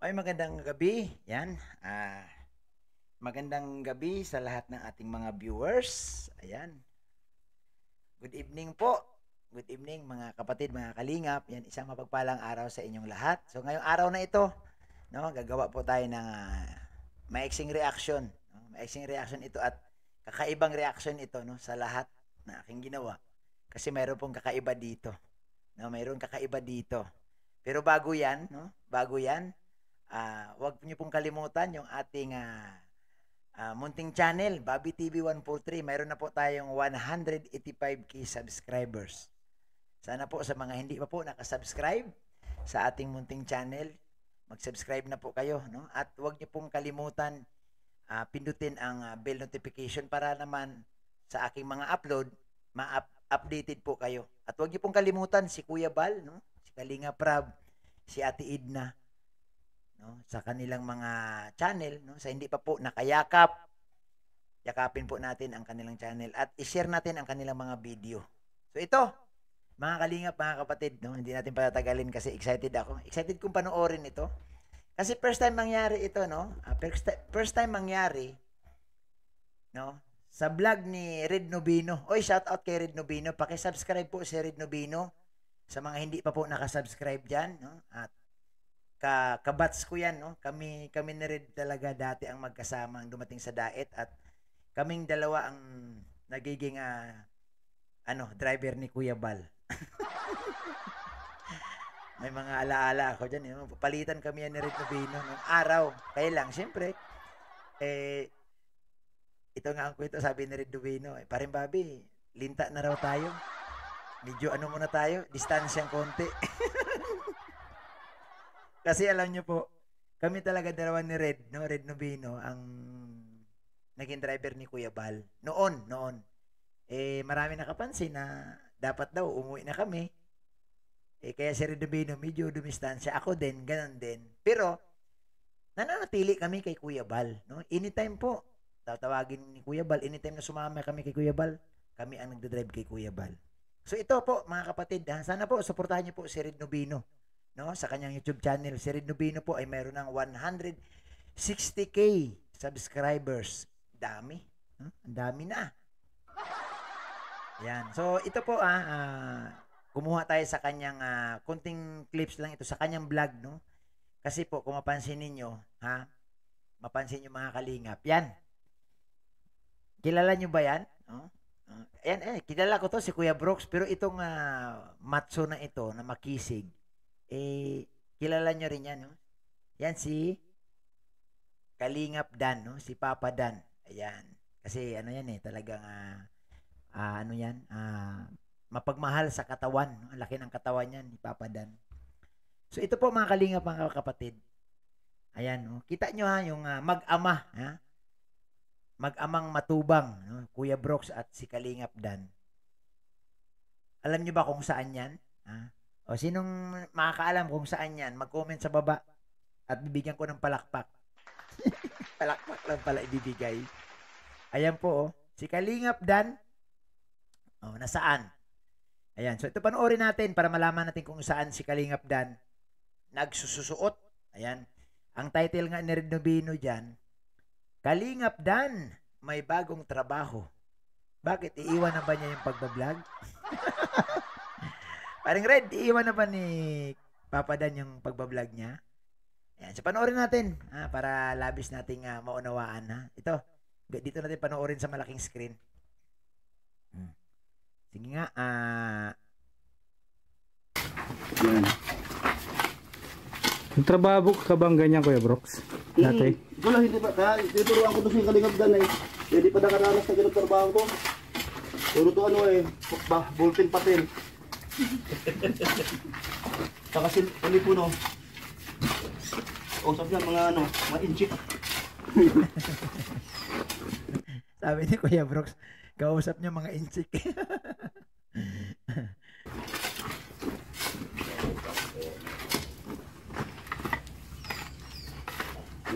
Ay, magandang gabi. Yan. Magandang gabi sa lahat ng ating mga viewers. Ayan. Good evening po. Good evening mga kapatid, mga kalingap. Yan, isang mapagpalang araw sa inyong lahat. So ngayong araw na ito, no, gagawa po tayo ng maiksing reaction. No? Maiksing reaction ito at kakaibang reaction ito, no, sa lahat na aking ginawa. Kasi mayroon pong kakaiba dito. No, mayroon kakaiba dito. Pero bago 'yan, no? Bago 'yan, wag niyo pong kalimutan yung ating munting channel, Bobby TV 143. Mayroon na po tayong 185k subscribers. Sana po sa mga hindi pa po nakasubscribe sa ating munting channel, mag-subscribe na po kayo, no? At wag niyo pong kalimutan pindutin ang bell notification para naman sa aking mga upload, ma-updated po kayo. At wag niyo pong kalimutan si Kuya Bal, no? Si Kalinga Prab, si Ate Idna, no, sa kanilang mga channel, no, sa hindi pa po nakayakap, yakapin po natin ang kanilang channel at i-share natin ang kanilang mga video. So ito, mga kalingap, mga kapatid, no, hindi natin patatagalin kasi excited ako. Excited kong panoorin ito. Kasi first time mangyari ito, no? First time mangyari, no? Sa vlog ni Red Nobino. Oy, shout out kay Red Nobino. Paki-subscribe po si Red Nobino sa mga hindi pa po nakasubscribe diyan, no? At kabats ko yan, no? Kami ni Red talaga dati ang magkasama ang dumating sa Daet at kaming dalawa ang nagiging driver ni Kuya Bal. May mga alaala ako diyan, no? Palitan kami yan ni Red Nobino nung araw. Kaya lang, siyempre, ito nga ang kwento, sabi ni Red Nobino, paring Bobby, linta na raw tayo. Medyo muna tayo, distansyang konti. Kasi alam nyo po, kami talaga dalawa ni Red, no? Red Nobino, ang naging driver ni Kuya Bal. Noon. Marami nakapansin na dapat daw umuwi na kami. Kaya si Red Nobino, medyo dumistansya. Ako din, ganun din. Pero, nananatili kami kay Kuya Bal, no? Anytime po, tatawagin ni Kuya Bal, anytime na sumama kami kay Kuya Bal, kami ang nagdadrive kay Kuya Bal. So ito po, mga kapatid, sana po, suportahan niyo po si Red Nobino, no, sa kanyang YouTube channel. Si Red Nobino po ay mayroon ng 160k subscribers. Dami. Ang dami na. Yan. So, ito po, kumuha tayo sa kanyang, kunting clips lang ito sa kanyang vlog, no? Kasi po, kung mapansin ninyo, mapansin nyo mga kalingap, yan. Kilala nyo ba yan? No? Ayan, kilala ko to, si Kuya Brooks, pero itong matso na ito, na makisig, kilala nyo rin yan, no? Yan si Kalingap Dan, no? Si Papa Dan. Ayan. Kasi yan talagang mapagmahal sa katawan, no? Ang laki ng katawan niyan ni Papa Dan. So ito po mga kalingap, mga kapatid. Ayan, no? Kita nyo yung mag-ama, mag-amang matubang, no? Kuya Brooks at si Kalingap Dan. Alam nyo ba kung saan yan? O sinong makakaalam kung saan yan, mag-comment sa baba at bibigyan ko ng palakpak. Palakpak lang pala ibibigay. Ayan po, si Kalingap Dan. Nasaan? Ayan, so ito panoorin natin para malaman natin kung saan si Kalingap Dan nagsususuot. Ayan, ang title nga ni Red Nobino dyan, Kalingap Dan, may bagong trabaho. Bakit? Iiwan na ba niya yung pagbablog? Parang Red, iiwan na ba ni Papa Dan yung pagbablog niya? Ayan, so panoorin natin para labis nating maunawaan. Ito, dito natin panoorin sa malaking screen. Sige nga. Yan. Nagtrabaho ka bang ganyan, Kuya Brooks? Dati? Wala, hindi pa. Kaya tinuruan ko doon sa Kalingap Dan Hindi pa nakaranas na ganun trabaho ko. Puro to ballpen patin. Saka silipuno. Usap yan, mga inchik. Sabi ni Kuya Brooks, kausap niya mga inchik.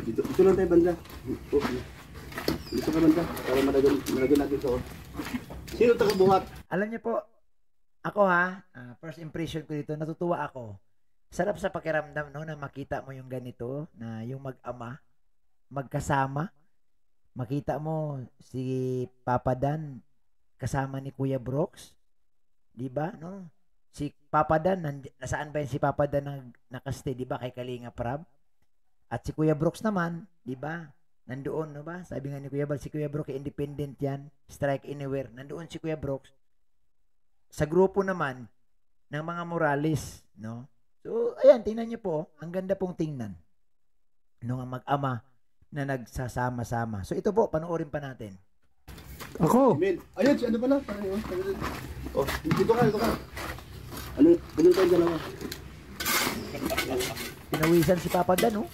Dito lang tayo banda. Dito ka banda. Para malagyan natin ito. Sino taga-buhat? Alam niyo po, ako first impression ko dito, natutuwa ako Sarap sa pakiramdam, no, na makita mo yung ganito, na yung mag-ama, magkasama. Makita mo si Papa Dan kasama ni Kuya Brooks, 'di ba, no? Si Papa Dan, nasaan ba yun si Papa Dan nakaste, 'di ba, kay Kalinga Prab? At si Kuya Brooks naman, 'di ba? Nandoon, no ba? Sabi nga ni Kuya Bal, si Kuya Brooks independent 'yan, strike anywhere. Nandoon si Kuya Brooks sa grupo naman ng mga Morales, no? So, ayan, tingnan niyo po, ang ganda pong tingnan nung mag-ama na nagsasama-sama. So, ito po, panoorin pa natin. Ako! Emil, ayun, si ano pala? Oh, dito ka. Ano, ganun tayo dalawa. Pinawisan si Papa Dan, oh.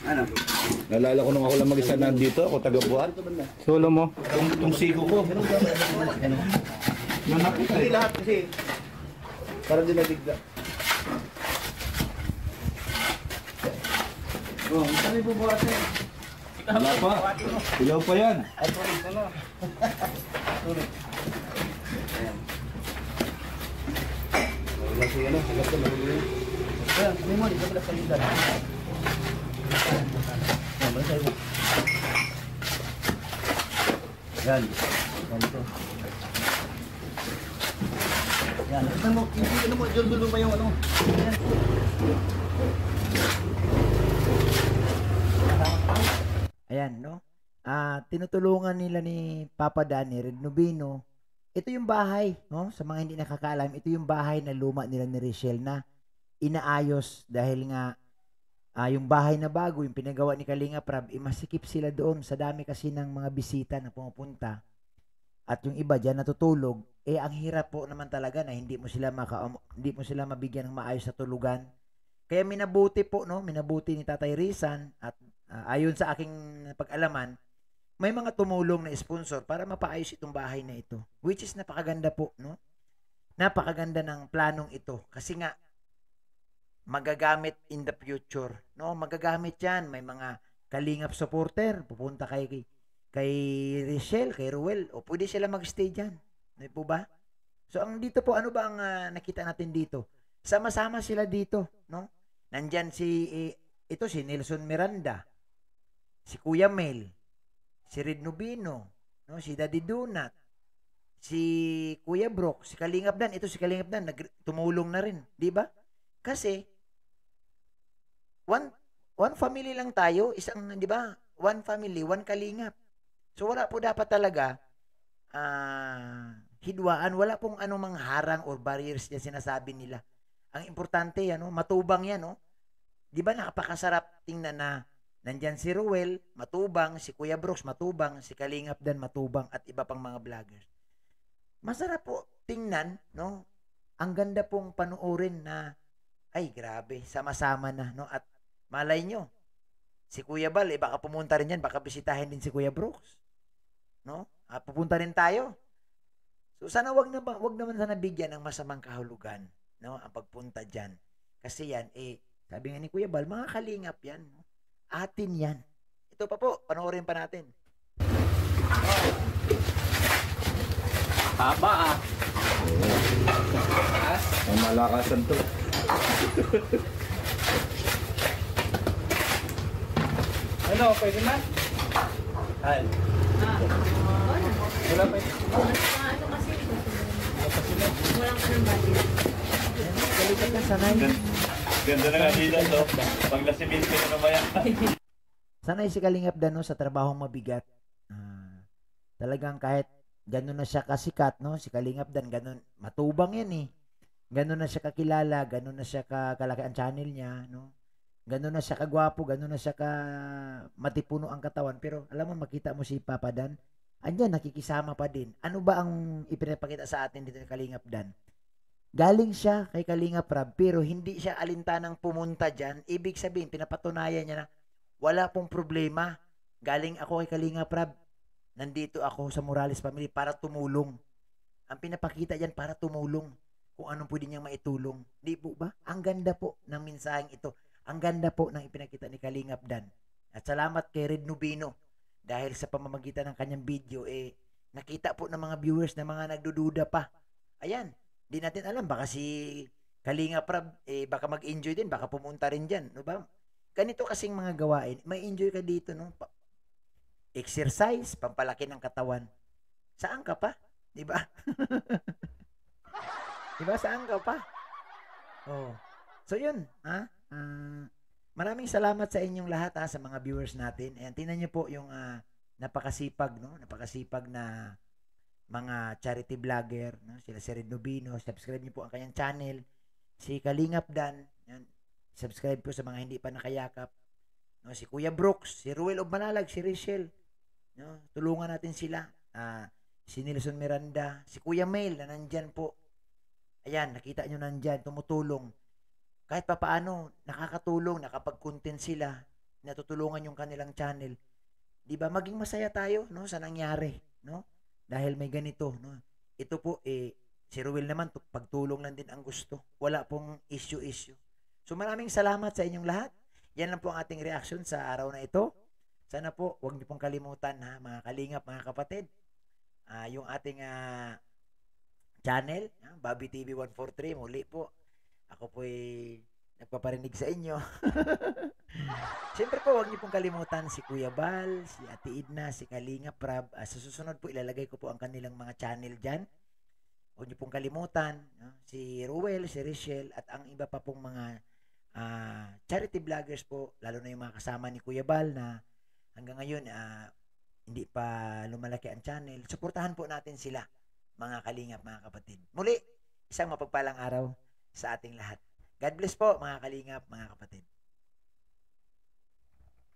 Ano? Nalala ko nung ako lang mag-isa nandito, ako taga-buhat. Solo mo. Itong siko ko. Hindi lahat kasi. Para din nabigla. Oh, saan yung bubuhat eh? Wala pa. Ilaw pa yan. Ay, sorry, ano? Sorry. Ayan. Wala siya, ano? Hagat ka, magulo. Ayan, may mo, isa pala sa lidan. Ayan, balik tayo. Yan. Yan ito. Yan. Ano mo, hindi, ano mo, dyan dulo pa yung ano. Yan. Ayan, no? Tinutulungan nila ni Papa Danny, Red Nubino. Ito yung bahay, no? Sa mga hindi nakakaalam, ito yung bahay na luma nila ni Richelle na inaayos dahil nga yung bahay na bago, yung pinagawa ni Kalinga Prab, masikip sila doon sa dami kasi ng mga bisita na pumupunta. At yung iba diyan natutulog, ang hirap po naman talaga na hindi mo sila mabigyan ng maayos na tulugan. Kaya minabuti po, no? Minabuti ni Tatay Rizan at ayon sa aking pag-alaman, may mga tumulong na sponsor para mapaayos itong bahay na ito. Which is napakaganda po, no? Napakaganda ng planong ito. Kasi nga, magagamit in the future, no? Magagamit yan. May mga Kalingap supporter, pupunta kay Richelle, kay Ruel, o pwede sila mag-stay dyan. Di po ba? So, ang dito po, ano ba ang nakita natin dito? Sama-sama sila dito, no? Nandyan ito si Nelson Miranda, si Kuya Mel, si Red Nubino, no? Si Daddy Donat, si Kuya Brook, si Kalingap Dan. Ito si Kalingap Dan, tumulong na rin, di ba? Kasi, one family lang tayo, isang, di ba? One family, one Kalingap. So, wala po dapat talaga hidwaan, wala pong anumang harang or barriers na sinasabi nila. Ang importante, matubang yan, no? Di ba nakapakasarap tingnan na nandyan si Ruel, matubang, si Kuya Brooks, matubang, si Kalingap Dan, matubang, at iba pang mga vloggers. Masarap po tingnan, no? Ang ganda pong panoorin na, ay grabe, sama-sama na, no? At malay nyo, si Kuya Bal, baka pumunta rin yan, baka bisitahin din si Kuya Brooks. No? Pupunta rin tayo. So sana wag naman sana bigyan ng masamang kahulugan, no, ang pagpunta diyan. Kasi yan sabi nga ni Kuya Bal, mga Kalingap yan, no? Atin yan. Ito pa po, panoorin pa natin. Haba Ang malakasan to. Ano, pwede na? Ay. Wala pa Ano kasi walang anong budget. Galit na sanay. Ganda na nga dito to. Pag nasibil ko na ba yan? Sanay si Kalingap Dan, no, sa trabahong mabigat. Talagang kahit gano'n na siya kasikat, no, si Kalingap Dan, gano'n, matubang yan eh. Gano'n na siya kakilala, gano'n na siya kalaki ang channel niya, no. Gano'n na siya kagwapo, gano'n na siya matipuno ang katawan. Pero alam mo, makita mo si Papa Dan, andyan, nakikisama pa din. Ano ba ang ipinapakita sa atin dito ni Kalingap Dan? Galing siya kay Kalingap Prab, pero hindi siya alintanang pumunta dyan. Ibig sabihin, pinapatunayan niya na wala pong problema. Galing ako kay Kalingap Prab. Nandito ako sa Morales family para tumulong. Ang pinapakita dyan para tumulong. Kung anong pwede niyang maitulong. Di po ba? Ang ganda po ng mensaheng ito. Ang ganda po ng ipinakita ni Kalingap Dan. At salamat kay Red Nubino. Dahil sa pamamagitan ng kanyang video, nakita po ng mga viewers na mga nagdududa pa. Ayan, di natin alam, baka si Kalinga Prab, baka mag-enjoy din, baka pumunta rin dyan, no ba? Ganito kasing mga gawain, may enjoy ka dito, no? Exercise, pampalaki ng katawan. Saan ka pa? Di ba? Di ba? Saan ka pa? Oh. So yun, ha? Maraming salamat sa inyong lahat ha, sa mga viewers natin. Ayan, tingnan niyo po yung napakasipag, no? Napakasipag na mga charity vlogger, no? Sila si Red Nubino, subscribe niyo po ang kanyang channel. Si Kalingap Dan, yan. Subscribe po sa mga hindi pa nakayakap. No, si Kuya Brooks, si Ruel of Manalag, si Rachel. No, tulungan natin sila. Si Nelson Miranda, si Kuya Mail na nandyan po. Ayan, nakita nyo nandyan, tumutulong. Kahit papaano, nakakatulong, nakapag-content sila, natutulungan yung kanilang channel. Di ba? Maging masaya tayo, no, sa nangyari, no? Dahil may ganito, no? Ito po, si Ruel naman, pagtulong lang din ang gusto. Wala pong issue. So maraming salamat sa inyong lahat. Yan lang po ang ating reaction sa araw na ito. Sana po, huwag niyo pong kalimutan ha, mga kalingap, mga kapatid. Yung ating channel, Bobby TV 143, muli po. Ako po nagpaparinig sa inyo. Siyempre po, huwag niyo pong kalimutan si Kuya Bal, si Ate Idna, si Kalinga Prab. Sa susunod po, ilalagay ko po ang kanilang mga channel dyan. Huwag niyo pong kalimutan, no? Si Ruel, si Rachel, at ang iba pa pong mga charity vloggers po, lalo na yung mga kasama ni Kuya Bal na hanggang ngayon hindi pa lumalaki ang channel. Suportahan po natin sila, mga kalingap, mga kapatid. Muli, isang mapagpalang araw sa ating lahat. God bless po, mga kalingap, mga kapatid.